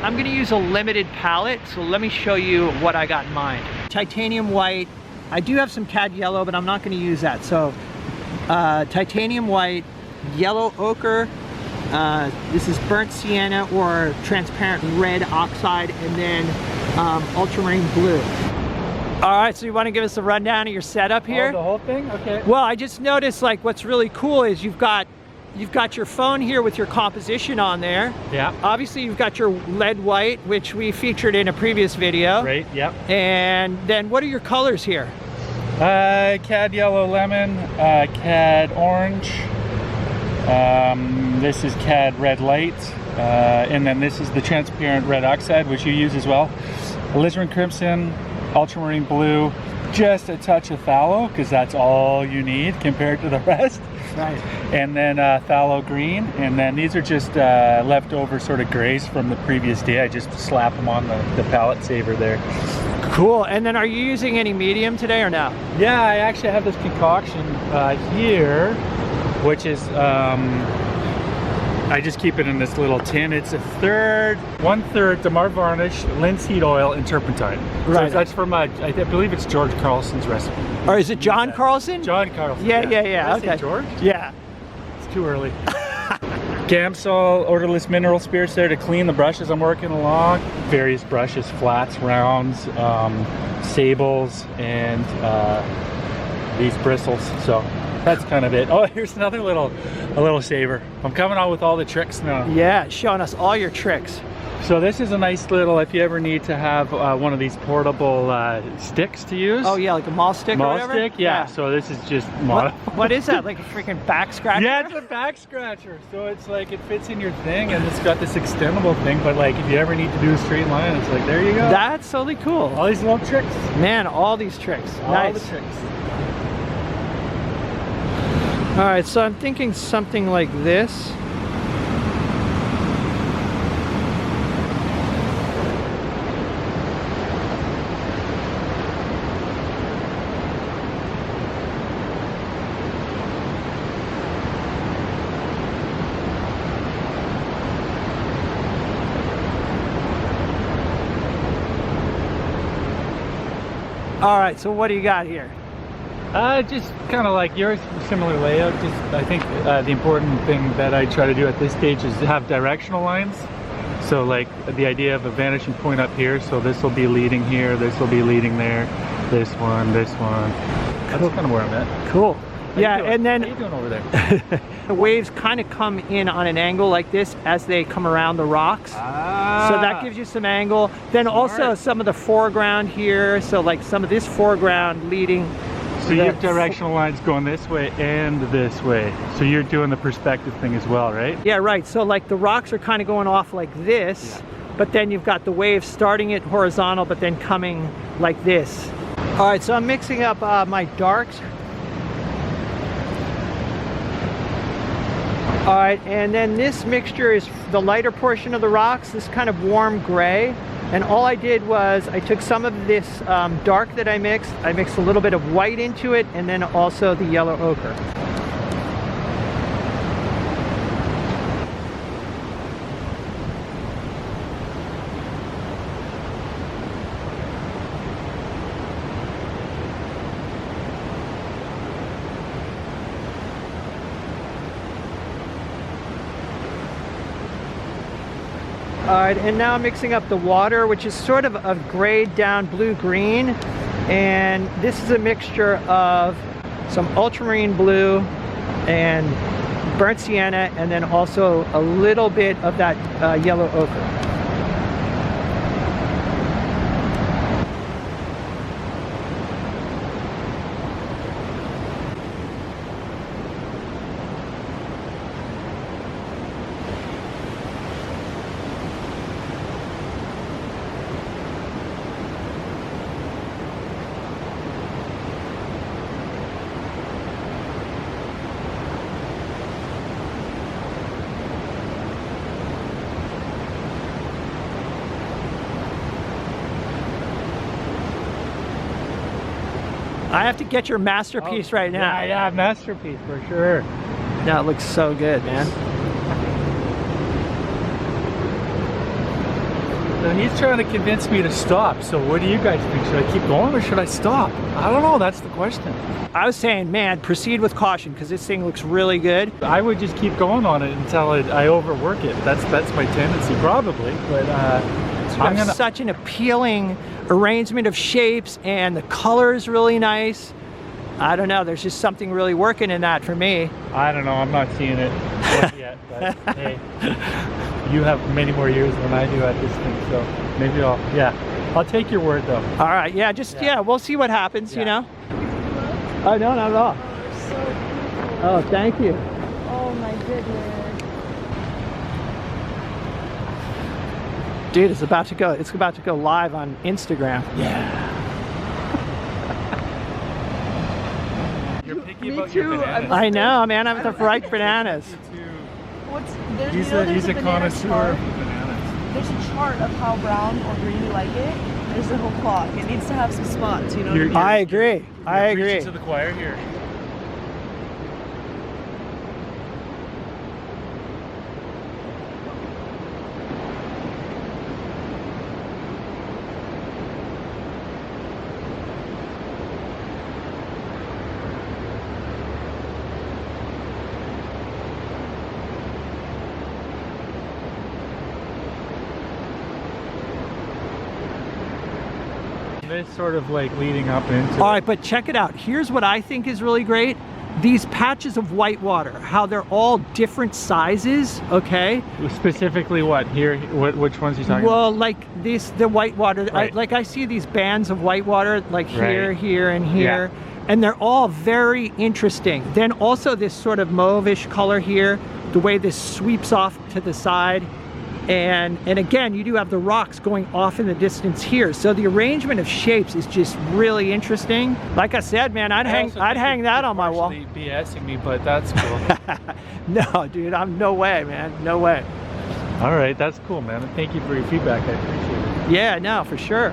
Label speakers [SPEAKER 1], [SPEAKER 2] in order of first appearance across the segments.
[SPEAKER 1] I'm gonna use a limited palette, so let me show you what I got in mind. Titanium white. I do have some cad yellow, but I'm not gonna use that. So titanium white, yellow ochre, this is burnt sienna or transparent red oxide, and then ultramarine blue. All right, so you want to give us a rundown of your setup here?
[SPEAKER 2] Oh, the whole thing? Okay.
[SPEAKER 1] Well, I just noticed, like, what's really cool is you've got your phone here with your composition on there.
[SPEAKER 2] Yeah.
[SPEAKER 1] Obviously, you've got your lead white, which we featured in a previous video.
[SPEAKER 2] Great, yep.
[SPEAKER 1] And then what are your colors here?
[SPEAKER 2] Cad yellow lemon, cad orange, this is cad red light, and then this is the transparent red oxide, which you use as well. Alizarin crimson, ultramarine blue, just a touch of phthalo, because that's all you need compared to the rest.
[SPEAKER 1] Right.
[SPEAKER 2] And then phthalo green, and then these are just leftover sort of grays from the previous day. I just slap them on the palette saver there.
[SPEAKER 1] Cool. And then are you using any medium today or no?
[SPEAKER 2] Yeah, I actually have this concoction here, which is I just keep it in this little tin. It's 1/3 Damar varnish, linseed oil, and turpentine.
[SPEAKER 1] Right.
[SPEAKER 2] So that's from I believe it's George Carlson's recipe.
[SPEAKER 1] Or is it John Carlson?
[SPEAKER 2] John Carlson.
[SPEAKER 1] Yeah.
[SPEAKER 2] Did I say
[SPEAKER 1] Okay.
[SPEAKER 2] George?
[SPEAKER 1] Yeah.
[SPEAKER 2] It's too early. Gamsol odorless mineral spirits there to clean the brushes I'm working along. Various brushes, flats, rounds, sables, and these bristles. So that's kind of it. Oh, here's another little saver. I'm coming out with all the tricks now.
[SPEAKER 1] Yeah, showing us all your tricks.
[SPEAKER 2] So this is a nice little, if you ever need to have one of these portable sticks to use.
[SPEAKER 1] Oh yeah, like a maul stick or whatever?
[SPEAKER 2] Stick, yeah. So this is just
[SPEAKER 1] what is that, like a freaking back scratcher?
[SPEAKER 2] Yeah, it's a back scratcher. So it's like, it fits in your thing, and it's got this extendable thing, but like if you ever need to do a straight line, it's like, there you go.
[SPEAKER 1] That's totally cool.
[SPEAKER 2] All these little tricks.
[SPEAKER 1] Man, all these tricks. Nice.
[SPEAKER 2] All the tricks.
[SPEAKER 1] All right, so I'm thinking something like this. All right, so what do you got here?
[SPEAKER 2] Just kind of like yours, similar layout. Just I think the important thing that I try to do at this stage is to have directional lines. So like the idea of a vanishing point up here, so this will be leading here, this will be leading there, this one, this one. That's kind of where I'm at.
[SPEAKER 1] Cool. Yeah, and then
[SPEAKER 2] how you doing over there?
[SPEAKER 1] the waves kind of come in on an angle like this as they come around the rocks. So that gives you some angle. Then also some of the foreground here, so like some of this foreground leading.
[SPEAKER 2] So you have directional lines going this way and this way. So you're doing the perspective thing as well, right?
[SPEAKER 1] Yeah, right. So like the rocks are kind of going off like this, but then you've got the waves starting it horizontal, but then coming like this. All right, so I'm mixing up my darks. All right, and then this mixture is the lighter portion of the rocks, this kind of warm gray. And all I did was I took some of this dark that I mixed a little bit of white into it, and then also the yellow ochre. All right, and now I'm mixing up the water, which is sort of a grayed down blue-green. And this is a mixture of some ultramarine blue and burnt sienna, and then also a little bit of that yellow ochre. I have to get your masterpiece right now.
[SPEAKER 2] Yeah, masterpiece for sure.
[SPEAKER 1] That looks so good, man.
[SPEAKER 2] He's trying to convince me to stop. So what do you guys think? Should I keep going or should I stop? I don't know. That's the question.
[SPEAKER 1] I was saying, man, proceed with caution because this thing looks really good.
[SPEAKER 2] I would just keep going on it until I overwork it. That's my tendency, probably. But I'm gonna...
[SPEAKER 1] such an appealing arrangement of shapes, and the color is really nice. I don't know. There's just something really working in that for me.
[SPEAKER 2] I don't know. I'm not seeing it yet. But hey, you have many more years than I do at this thing, so maybe I'll take your word though.
[SPEAKER 1] All right. Yeah. Yeah. We'll see what happens. You know. Oh no, not at all.
[SPEAKER 3] So beautiful.
[SPEAKER 1] Oh, thank you.
[SPEAKER 3] Oh my goodness.
[SPEAKER 1] Dude, it's about to go live on Instagram.
[SPEAKER 2] Yeah. You're picky
[SPEAKER 3] Me
[SPEAKER 2] about
[SPEAKER 3] too.
[SPEAKER 2] your bananas.
[SPEAKER 1] I know, man. I'm the right bananas.
[SPEAKER 3] He's
[SPEAKER 2] He's a connoisseur
[SPEAKER 3] chart.
[SPEAKER 2] of bananas.
[SPEAKER 3] There's a chart of how brown or green you like it. There's the whole clock. It needs to have some spots, you know what I mean?
[SPEAKER 1] I agree. I
[SPEAKER 2] You're preaching
[SPEAKER 1] agree.
[SPEAKER 2] to the choir here. This sort of like leading up into
[SPEAKER 1] All right, but check it out. Here's what I think is really great. These patches of white water, how they're all different sizes, okay?
[SPEAKER 2] specifically what here? Which ones are you talking
[SPEAKER 1] Well, like the white water,
[SPEAKER 2] Right.
[SPEAKER 1] I see these bands of white water, like here,
[SPEAKER 2] Right.
[SPEAKER 1] here, and here, and they're all very interesting. Then also this sort of mauve-ish color here, the way this sweeps off to the side. And again, you do have the rocks going off in the distance here. So the arrangement of shapes is just really interesting. Like I said, man, I'd hang that on my wall.
[SPEAKER 2] BSing me, but that's cool.
[SPEAKER 1] No, dude, no way, man, no way.
[SPEAKER 2] All right, that's cool, man. Thank you for your feedback. I appreciate it.
[SPEAKER 1] Yeah, no, for sure.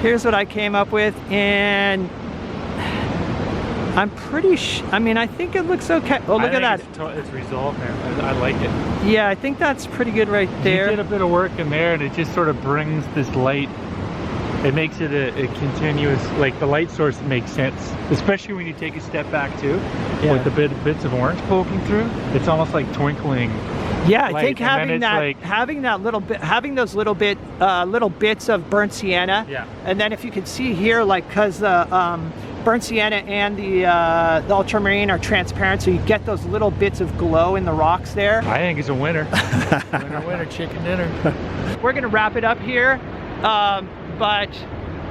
[SPEAKER 1] Here's what I came up with, and I'm pretty I mean, I think it looks okay. Oh, look at that.
[SPEAKER 2] It's resolved, man. I like it.
[SPEAKER 1] Yeah, I think that's pretty good right there.
[SPEAKER 2] You did a bit of work in there, and it just sort of brings this light. It makes it a continuous, like the light source makes sense, especially when you take a step back too, with the bits of orange poking through. It's almost like twinkling.
[SPEAKER 1] Yeah, I
[SPEAKER 2] light.
[SPEAKER 1] think having those little bits of burnt sienna.
[SPEAKER 2] Yeah.
[SPEAKER 1] And then if you can see here, like, cause the burnt sienna and the ultramarine are transparent, so you get those little bits of glow in the rocks there.
[SPEAKER 2] I think it's a winner. winner, chicken dinner.
[SPEAKER 1] We're gonna wrap it up here, but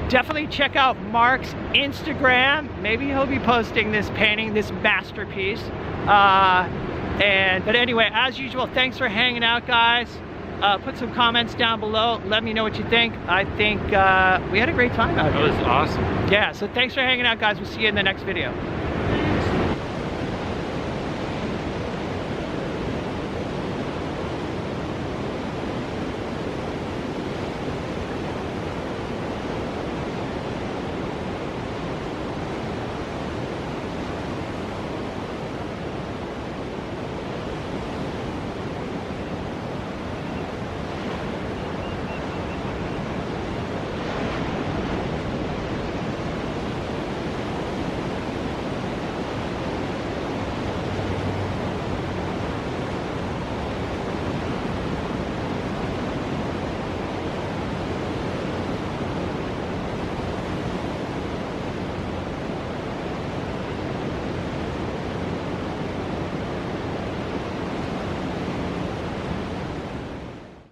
[SPEAKER 1] definitely check out Mark's Instagram. Maybe he'll be posting this painting, this masterpiece. But anyway, as usual, thanks for hanging out, guys. Put some comments down below. Let me know what you think. I think we had a great time out here.
[SPEAKER 2] That was awesome.
[SPEAKER 1] Yeah, so thanks for hanging out, guys. We'll see you in the next video.